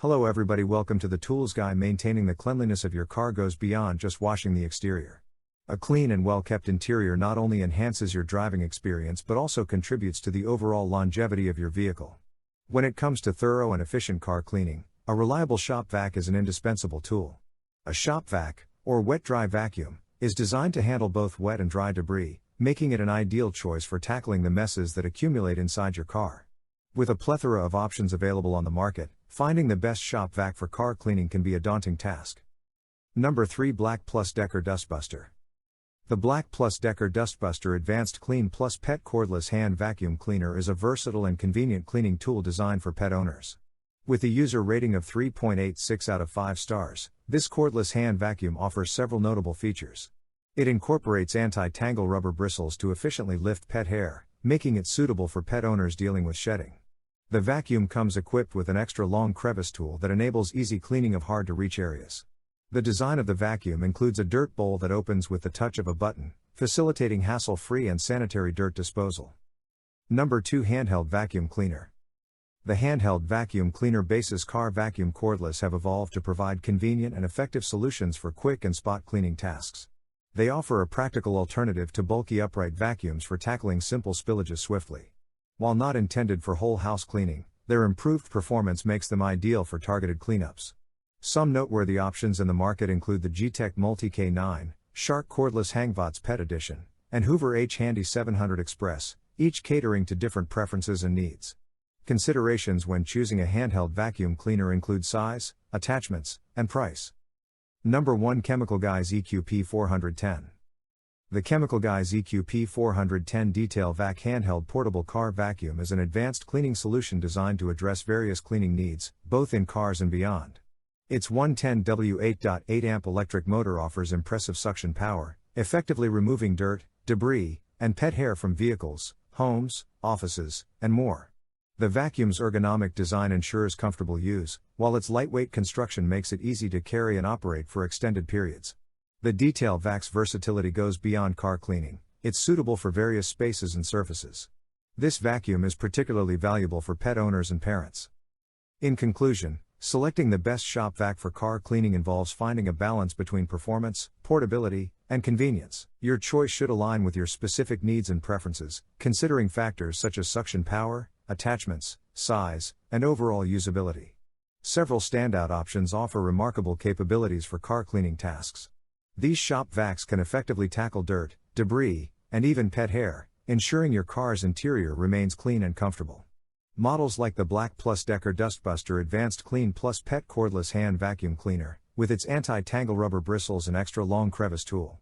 Hello everybody, welcome to the Tools Guy. Maintaining the cleanliness of your car goes beyond just washing the exterior. A clean and well-kept interior not only enhances your driving experience but also contributes to the overall longevity of your vehicle. When it comes to thorough and efficient car cleaning, a reliable shop vac is an indispensable tool. A shop vac, or wet-dry vacuum, is designed to handle both wet and dry debris, making it an ideal choice for tackling the messes that accumulate inside your car. With a plethora of options available on the market, finding the best shop vac for car cleaning can be a daunting task. Number 3. Black Plus Decker Dustbuster. The Black Plus Decker Dustbuster Advanced Clean Plus Pet Cordless Hand Vacuum Cleaner is a versatile and convenient cleaning tool designed for pet owners. With a user rating of 3.86 out of 5 stars, this cordless hand vacuum offers several notable features. It incorporates anti-tangle rubber bristles to efficiently lift pet hair, making it suitable for pet owners dealing with shedding. The vacuum comes equipped with an extra long crevice tool that enables easy cleaning of hard-to-reach areas. The design of the vacuum includes a dirt bowl that opens with the touch of a button, facilitating hassle-free and sanitary dirt disposal. Number 2. Handheld Vacuum Cleaner. The Handheld Vacuum Cleaner bases car vacuum cordless have evolved to provide convenient and effective solutions for quick and spot cleaning tasks. They offer a practical alternative to bulky upright vacuums for tackling simple spillages swiftly. While not intended for whole house cleaning, their improved performance makes them ideal for targeted cleanups. Some noteworthy options in the market include the G-Tech Multi K9, Shark Cordless Hangvots Pet Edition, and Hoover H Handy 700 Express, each catering to different preferences and needs. Considerations when choosing a handheld vacuum cleaner include size, attachments, and price. Number 1. Chemical Guys EQP 410. The Chemical Guys EQP 410 Detail Vac Handheld Portable Car Vacuum is an advanced cleaning solution designed to address various cleaning needs, both in cars and beyond. Its 110W 8.8 amp electric motor offers impressive suction power, effectively removing dirt, debris, and pet hair from vehicles, homes, offices, and more. The vacuum's ergonomic design ensures comfortable use, while its lightweight construction makes it easy to carry and operate for extended periods. The Detail Vac's versatility goes beyond car cleaning. It's suitable for various spaces and surfaces. This vacuum is particularly valuable for pet owners and parents. In conclusion, selecting the best shop vac for car cleaning involves finding a balance between performance, portability, and convenience. Your choice should align with your specific needs and preferences, considering factors such as suction power, attachments, size, and overall usability. Several standout options offer remarkable capabilities for car cleaning tasks. These shop vacs can effectively tackle dirt, debris, and even pet hair, ensuring your car's interior remains clean and comfortable. Models like the Black Plus Decker Dustbuster Advanced Clean Plus Pet Cordless Hand Vacuum Cleaner, with its anti-tangle rubber bristles and extra long crevice tool,